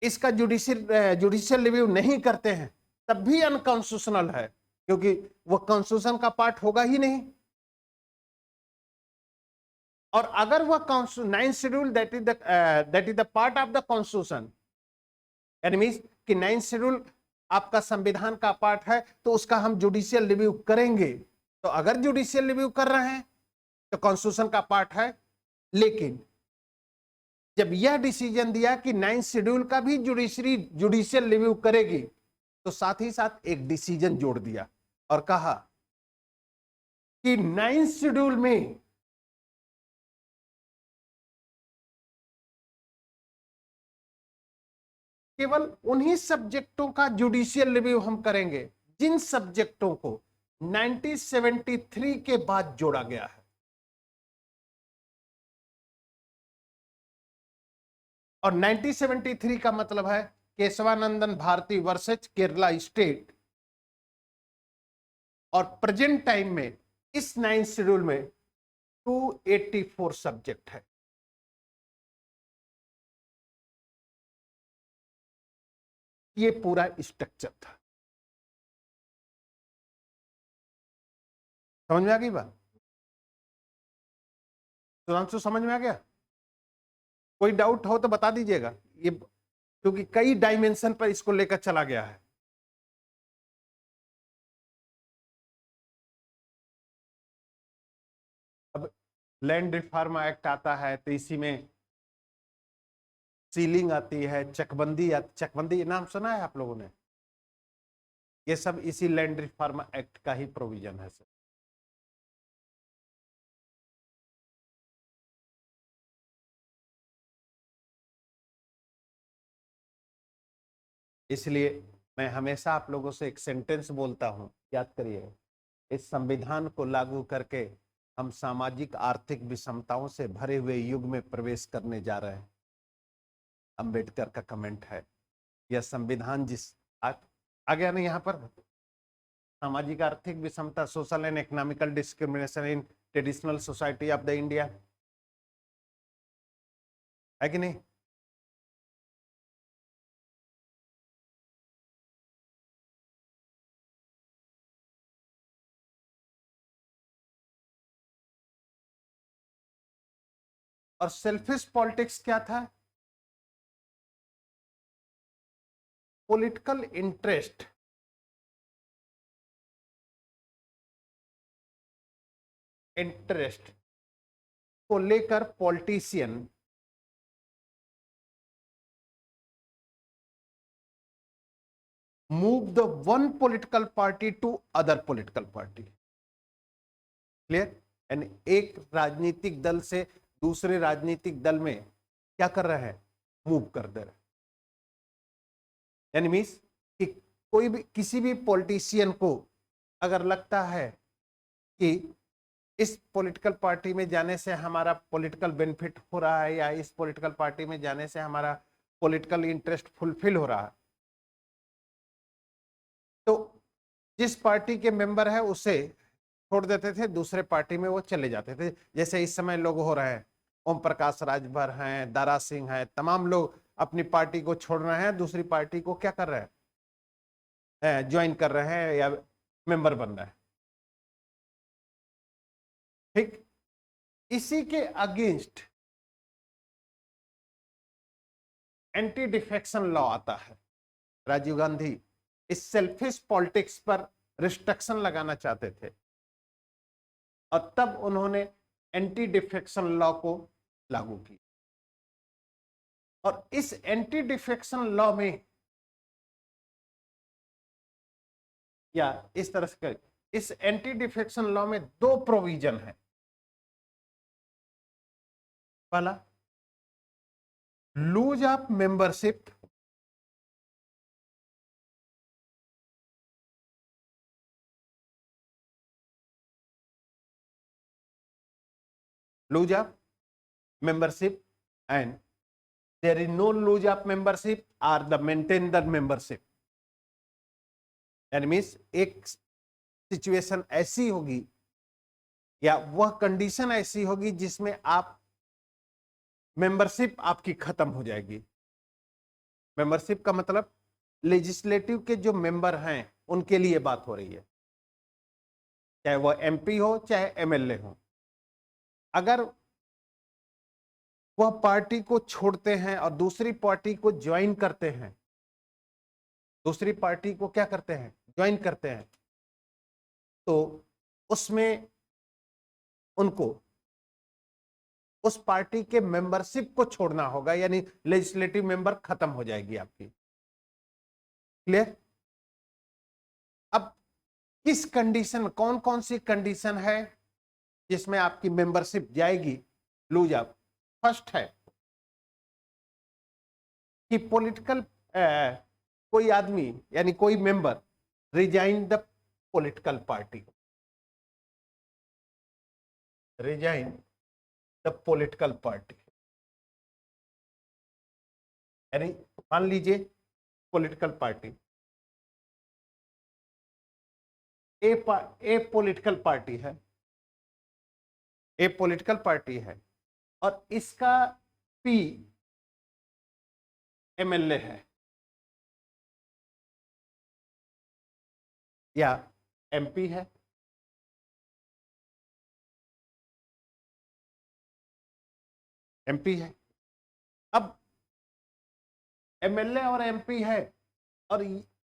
इसका जुडिशियल रिव्यू नहीं करते हैं तब भी अनकॉन्स्टिट्यूशनल है, क्योंकि वो कॉन्स्टिट्यूशन का पार्ट होगा ही नहीं। और अगर वह 9th schedule that is the part of the constitution, यानी मींस कि 9th शेड्यूल आपका संविधान का पार्ट है तो उसका हम जुडिशियल रिव्यू करेंगे। तो अगर जुडिशियल रिव्यू कर रहे हैं तो कॉन्स्टिट्यूशन का पार्ट है, लेकिन जब यह डिसीजन दिया कि 9th शेड्यूल का भी जुडिशियल रिव्यू करेगी तो साथ ही साथ एक डिसीजन जोड़ दिया और कहा कि 9th शेड्यूल में केवल उन्हीं सब्जेक्टों का जुडिशियल रिव्यू हम करेंगे जिन सब्जेक्टों को 1973 के बाद जोड़ा गया है। और 1973 का मतलब है केशवानंदन भारती वर्सेस केरला स्टेट, और प्रेजेंट टाइम में इस 9th शेड्यूल में 284 सब्जेक्ट है। ये पूरा स्ट्रक्चर था। समझ में आ गई बात? सुधांशु समझ में आ गया? कोई डाउट हो तो बता दीजिएगा, ये क्योंकि कई डायमेंशन पर इसको लेकर चला गया है। अब लैंड रिफॉर्म एक्ट आता है तो इसी में सीलिंग आती है, चकबंदी चकबंदी नाम सुना है आप लोगों ने? ये सब इसी लैंड रिफॉर्म एक्ट का ही प्रोविजन है सर। इसलिए मैं हमेशा आप लोगों से एक सेंटेंस बोलता हूं, याद करिए, इस संविधान को लागू करके हम सामाजिक आर्थिक विषमताओं से भरे हुए युग में प्रवेश करने जा रहे हैं। अंबेडकर का कमेंट है, यह संविधान आ गया ना यहाँ पर, सामाजिक आर्थिक विषमता, social and economical discrimination in traditional society of the India, है कि नहीं? और सेल्फिश पॉलिटिक्स क्या था? पॉलिटिकल इंटरेस्ट को लेकर politician move the one political party to other political party. Clear? यानी एक राजनीतिक दल से दूसरे राजनीतिक दल में क्या कर रहे हैं? मूव कर दे रहे। यानी मीन्स कि कोई भी किसी भी पॉलिटिशियन को अगर लगता है कि इस पॉलिटिकल पार्टी में जाने से हमारा पॉलिटिकल बेनिफिट हो रहा है या इस पॉलिटिकल पार्टी में जाने से हमारा पॉलिटिकल इंटरेस्ट फुलफिल हो रहा है, तो जिस पार्टी के मेंबर है उसे छोड़ देते थे, दूसरे पार्टी में वो चले जाते थे। जैसे इस समय लोग हो रहे हैं, ओम प्रकाश राजभर हैं, दारा सिंह हैं, तमाम लोग अपनी पार्टी को छोड़ रहे हैं, दूसरी पार्टी को क्या कर रहे हैं? ज्वाइन कर रहे हैं या मेंबर बन रहे हैं। ठीक इसी के अगेंस्ट एंटी डिफेक्शन लॉ आता है। राजीव गांधी इस सेल्फिश पॉलिटिक्स पर रिस्ट्रिक्शन लगाना चाहते थे और तब उन्होंने एंटी डिफेक्शन लॉ को लागू किया। और इस एंटी डिफेक्शन लॉ में, या इस तरह से, इस एंटी डिफेक्शन लॉ में दो प्रोविजन है। पहला, lose of membership, lose of membership, and there is no lose of membership or the maintain the membership। यानी मीन्स एक सिचुएशन ऐसी होगी या वह कंडीशन ऐसी होगी जिसमें आप मेंबरशिप आपकी खत्म हो जाएगी। मेंबरशिप का मतलब लेजिस्लेटिव के जो मेंबर हैं उनके लिए बात हो रही है, चाहे वह एमपी हो चाहे एमएलए हो। अगर वह पार्टी को छोड़ते हैं और दूसरी पार्टी को ज्वाइन करते हैं, दूसरी पार्टी को क्या करते हैं? ज्वाइन करते हैं, तो उसमें उनको उस पार्टी के मेंबरशिप को छोड़ना होगा, यानी लेजिस्लेटिव मेंबर खत्म हो जाएगी आपकी। क्लियर? अब किस कंडीशन, कौन कौन सी कंडीशन है जिसमें आपकी मेंबरशिप जाएगी लूज अप? फर्स्ट है कि पॉलिटिकल कोई आदमी यानी कोई member resign the political party, resign the political party. यानी मान लीजिए पॉलिटिकल पार्टी, ए पॉलिटिकल पार्टी है, ए पॉलिटिकल पार्टी है और इसका पी एमएलए है या एमपी है। एमपी है। अब एमएलए और एमपी है और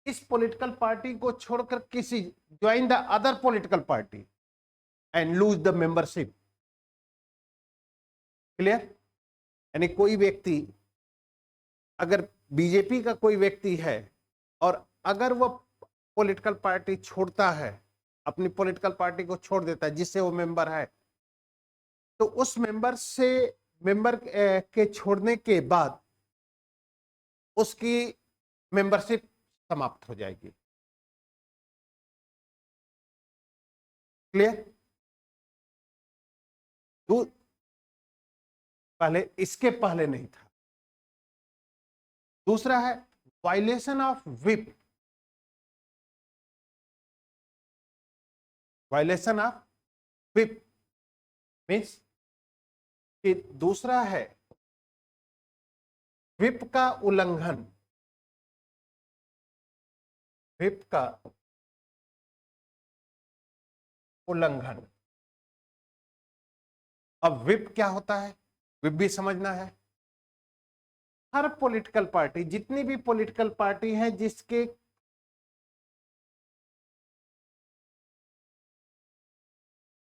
इस पॉलिटिकल पार्टी को छोड़कर किसी join the other political party and lose the membership. Clear? यानी कोई व्यक्ति, अगर बीजेपी का कोई व्यक्ति है और अगर वो पॉलिटिकल पार्टी छोड़ता है, अपनी पॉलिटिकल पार्टी को छोड़ देता है जिससे वो मेंबर है, तो उस मेंबर के छोड़ने के बाद उसकी मेंबरशिप समाप्त हो जाएगी। क्लियर? पहले, इसके पहले नहीं था। दूसरा है violation of whip. Violation of whip means कि दूसरा है व्हिप का उल्लंघन। व्हिप का उल्लंघन। अब व्हिप क्या होता है, व्हिप भी समझना है। हर पॉलिटिकल पार्टी, जितनी भी पॉलिटिकल पार्टी है जिसके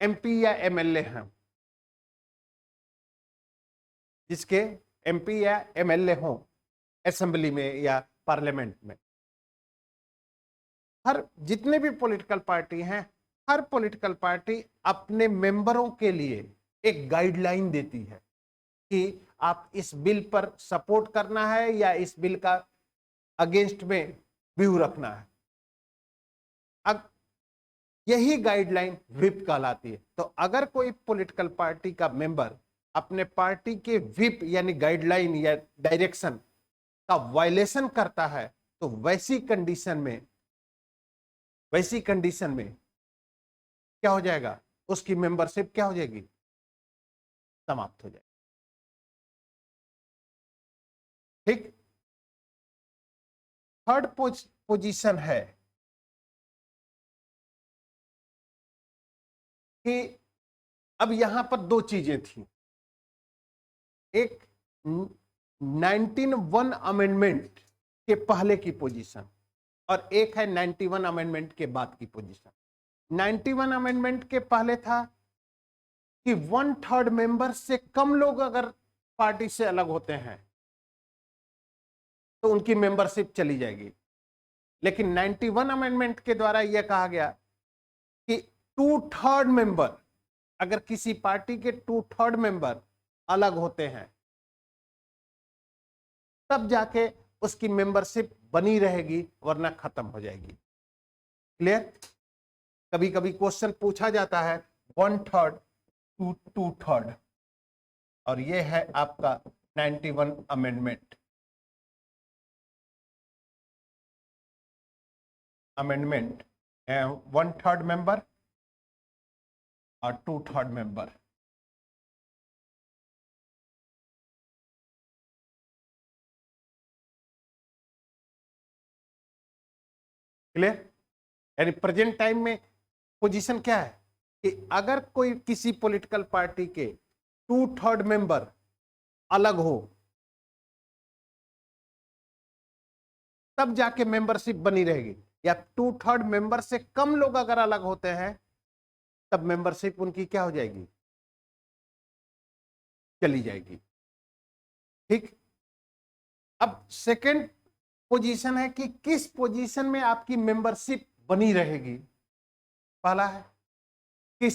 एमपी या एमएलए हैं, जिसके एमपी या एमएलए हों असेंबली में या पार्लियामेंट में, हर जितने भी पॉलिटिकल पार्टी हैं, हर पॉलिटिकल पार्टी अपने मेंबरों के लिए एक गाइडलाइन देती है कि आप इस बिल पर सपोर्ट करना है या इस बिल का अगेंस्ट में व्यू रखना है। अब यही गाइडलाइन व्हिप कहलाती है। तो अगर कोई पॉलिटिकल पार्टी का मेंबर अपने पार्टी के व्हिप यानी गाइडलाइन या डायरेक्शन का वायलेशन करता है, तो वैसी कंडीशन में क्या हो जाएगा, उसकी मेंबरशिप क्या हो जाएगी, समाप्त हो जाएगी। ठीक। थर्ड पोजीशन है कि अब यहां पर दो चीजें थी, एक 1901 अमेंडमेंट के पहले की पोजीशन और एक है 91 अमेंडमेंट के बाद की पोजीशन। 91 अमेंडमेंट के पहले था कि 1/3 मेंबर से कम लोग अगर पार्टी से अलग होते हैं तो उनकी मेंबरशिप चली जाएगी। लेकिन 91 अमेंडमेंट के द्वारा यह कहा गया कि 2/3 मेंबर, अगर किसी पार्टी के 2/3 मेंबर अलग होते हैं तब जाके उसकी मेंबरशिप बनी रहेगी, वरना खत्म हो जाएगी। क्लियर? कभी कभी क्वेश्चन पूछा जाता है 1/3 to 2/3 और यह है आपका 91 अमेंडमेंट। 1/3 मेंबर और 2/3 मेंबर। क्लियर? यानी प्रेजेंट टाइम में पोजीशन क्या है कि अगर कोई किसी पॉलिटिकल पार्टी के 2/3 मेंबर अलग हो तब जाके मेंबरशिप बनी रहेगी, या 2/3 मेंबर से कम लोग अगर अलग होते हैं तब मेंबरशिप उनकी क्या हो जाएगी, चली जाएगी। ठीक। अब सेकंड पोजीशन है कि किस पोजीशन में आपकी मेंबरशिप बनी रहेगी। पहला है कि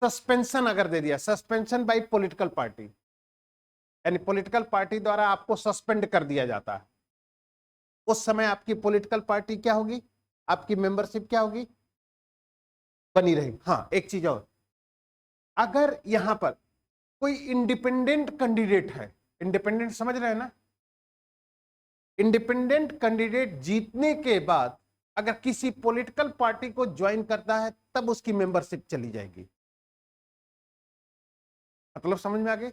सस्पेंशन अगर दे दिया, सस्पेंशन बाय पॉलिटिकल पार्टी, यानी पॉलिटिकल पार्टी द्वारा आपको सस्पेंड कर दिया जाता है, उस समय आपकी पॉलिटिकल पार्टी क्या होगी, आपकी मेंबरशिप क्या होगी, बनी रहेगी। हाँ, एक चीज और, अगर यहां पर कोई इंडिपेंडेंट कैंडिडेट है, इंडिपेंडेंट समझ रहे हैं ना, इंडिपेंडेंट कैंडिडेट जीतने के बाद अगर किसी पॉलिटिकल पार्टी को ज्वाइन करता है तब उसकी मेंबरशिप चली जाएगी। मतलब समझ में आ गई?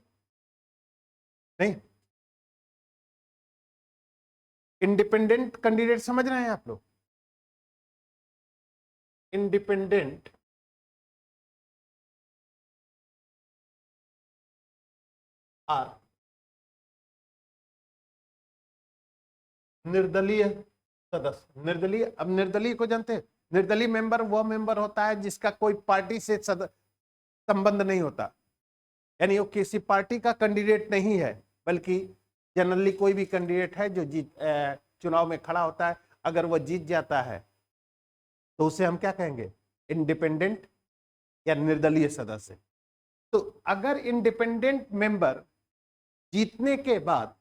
नहीं, इंडिपेंडेंट कैंडिडेट समझ रहे हैं आप लोग? इंडिपेंडेंट आर निर्दलीय सदस्य। निर्दलीय, अब निर्दलीय को जानते हैं? निर्दलीय मेंबर वह मेंबर होता है जिसका कोई पार्टी से संबंध नहीं होता, यानी वो किसी पार्टी का कैंडिडेट नहीं है, बल्कि जनरली कोई भी कैंडिडेट है जो चुनाव में खड़ा होता है, अगर वह जीत जाता है तो उसे हम क्या कहेंगे? इंडिपेंडेंट या निर्दलीय सदस्य। तो अगर इंडिपेंडेंट मेंबर जीतने के बाद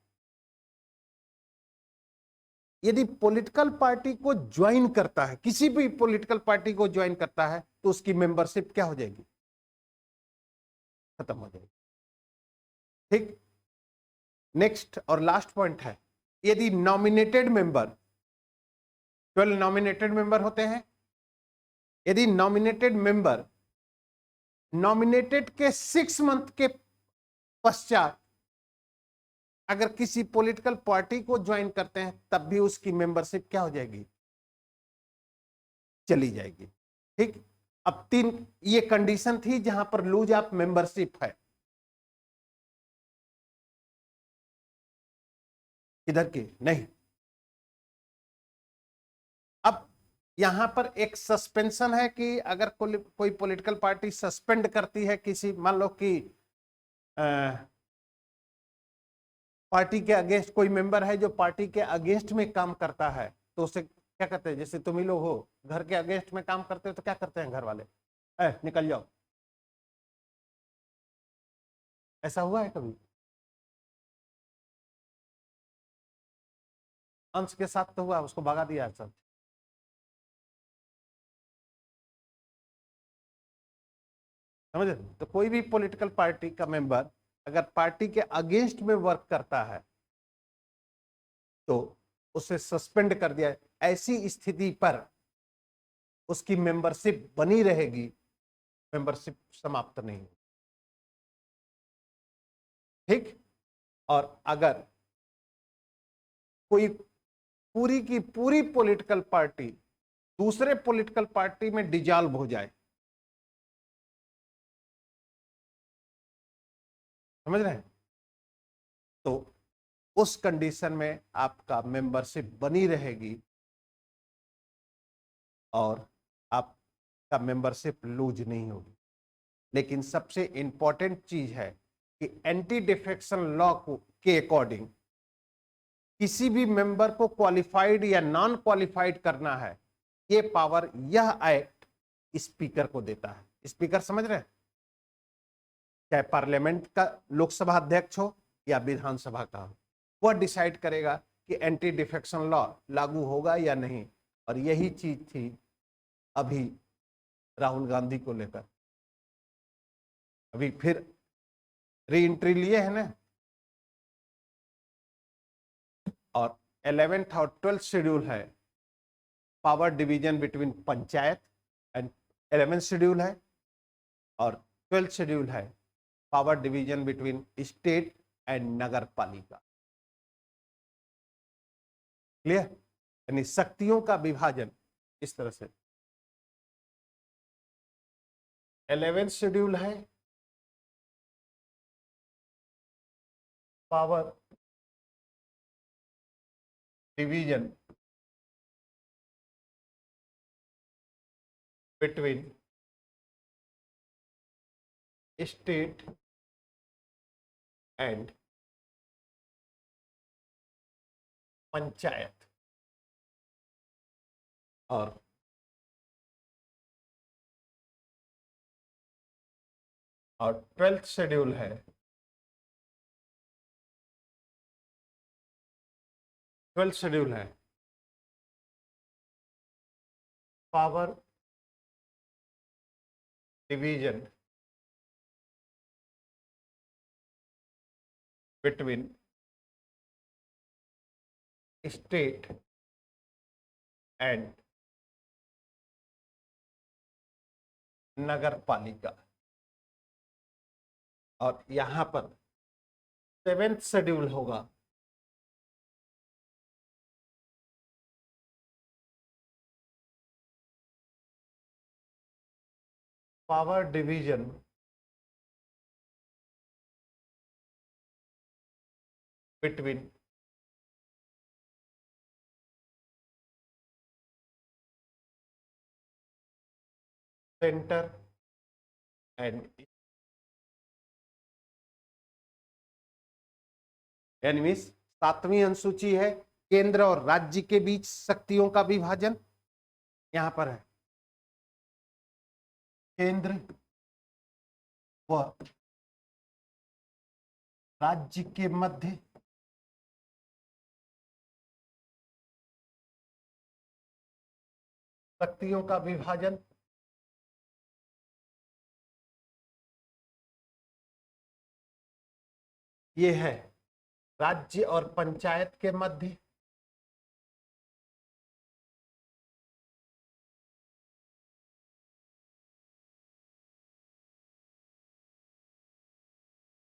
यदि पॉलिटिकल पार्टी को ज्वाइन करता है, किसी भी पॉलिटिकल पार्टी को ज्वाइन करता है, तो उसकी मेंबरशिप क्या हो जाएगी? खत्म हो जाएगी। ठीक, नेक्स्ट और लास्ट पॉइंट है, यदि नॉमिनेटेड मेंबर, 12 नॉमिनेटेड मेंबर होते हैं, यदि नॉमिनेटेड मेंबर नॉमिनेटेड के 6 मंथ के पश्चात अगर किसी पॉलिटिकल पार्टी को ज्वाइन करते हैं, तब भी उसकी मेंबरशिप क्या हो जाएगी? चली जाएगी। ठीक, अब 3 ये कंडीशन थी जहां पर लूज ऑफ मेंबरशिप है। इधर की नहीं। अब यहां पर एक सस्पेंशन है कि अगर कोई पॉलिटिकल पार्टी सस्पेंड करती है किसी, मान लो कि पार्टी के अगेंस्ट कोई मेंबर है जो पार्टी के अगेंस्ट में काम करता है, तो उसे क्या कहते हैं? जैसे तुम ही लोग हो, घर के अगेंस्ट में काम करते हो तो क्या करते हैं घर वाले? निकल जाओ। ऐसा हुआ है कभी? अंश के साथ तो हुआ, उसको भगा दिया सब। समझे? तो कोई भी पॉलिटिकल पार्टी का मेंबर अगर पार्टी के अगेंस्ट में वर्क करता है तो उसे सस्पेंड कर दिया। ऐसी स्थिति पर उसकी मेंबरशिप बनी रहेगी, मेंबरशिप समाप्त नहीं। ठीक, और अगर कोई पूरी की पूरी पॉलिटिकल पार्टी दूसरे पॉलिटिकल पार्टी में डिजॉल्व हो जाए, समझ रहे हैं, तो उस कंडीशन में आपका मेंबरशिप बनी रहेगी और आपका मेंबरशिप लूज नहीं होगी। लेकिन सबसे इंपॉर्टेंट चीज है कि एंटी डिफेक्शन लॉ के अकॉर्डिंग किसी भी मेंबर को क्वालिफाइड या नॉन क्वालिफाइड करना है, ये पावर यह एक्ट स्पीकर को देता है। स्पीकर समझ रहे हैं? चाहे पार्लियामेंट का लोकसभा अध्यक्ष हो या विधानसभा का हो, वह डिसाइड करेगा कि एंटी डिफेक्शन लॉ लागू होगा या नहीं। और यही चीज थी अभी राहुल गांधी को लेकर, अभी फिर री एंट्री लिए है ना। और 11th और 12th शेड्यूल है power division between panchayat and 11th schedule है, और 12th शेड्यूल है power division between state and nagar palika. Clear? यानी शक्तियों का विभाजन इस तरह से। 11th शेड्यूल है power division between state and panchayat. और 12th शेड्यूल है 12th शेड्यूल है power division between state and nagar palika. और यहां पर 7th शेड्यूल होगा power division between centre and, यानी 7वीं अनुसूची है केंद्र और राज्य के बीच शक्तियों का विभाजन। यहां पर है केंद्र व राज्य के मध्य शक्तियों का विभाजन। ये है राज्य और पंचायत के मध्य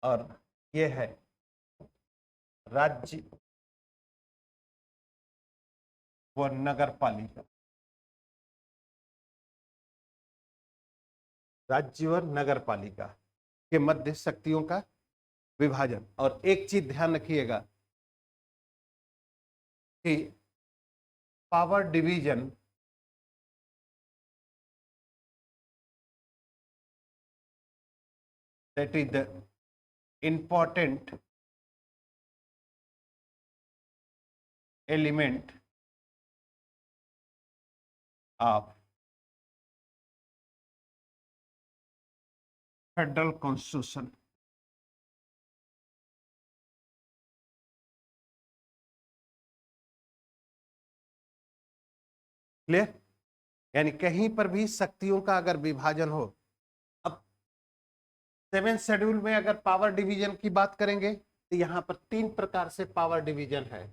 और ये है राज्य व नगर पालिका, राज्य और नगर पालिका के मध्य शक्तियों का विभाजन। और एक चीज ध्यान रखिएगा कि power division that is the important element of federal constitution. Clear? यानी कहीं पर भी शक्तियों का अगर विभाजन हो, अब 7th शेड्यूल में अगर पावर डिवीजन की बात करेंगे तो यहां पर 3 प्रकार से पावर डिवीजन है।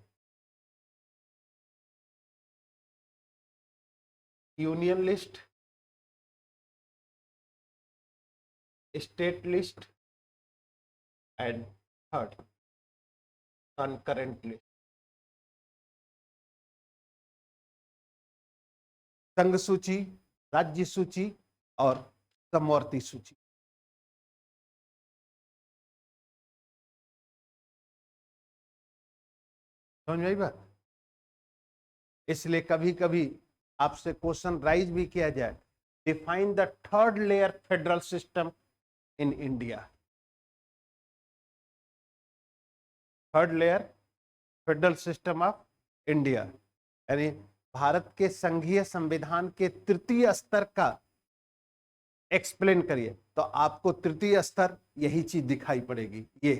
Union list, state list and third concurrent list. संघ सूची, राज्य सूची और समवर्ती सूची। समझ में आई बात? इसलिए कभी कभी आपसे क्वेश्चन राइज भी किया जाए, define the third layer federal system in India. Third layer federal system of India, यानी भारत के संघीय संविधान के तृतीय स्तर का एक्सप्लेन करिए, तो आपको तृतीय स्तर यही चीज दिखाई पड़ेगी। ये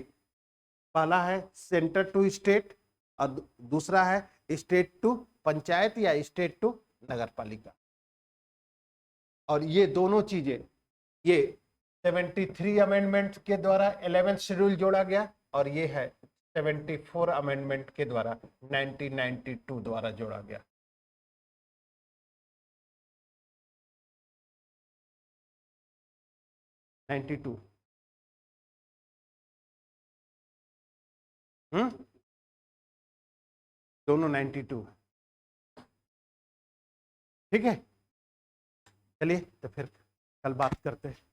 पहला है सेंटर टू स्टेट और दूसरा है स्टेट टू पंचायत या स्टेट टू नगर पालिका। और ये दोनों चीजें ये 73 अमेंडमेंट के द्वारा 11th शेड्यूल जोड़ा गया और ये है 74 अमेंडमेंट के द्वारा 1992 द्वारा जोड़ा गया। दोनों 92। ठीक है, चलिए तो फिर कल बात करते हैं।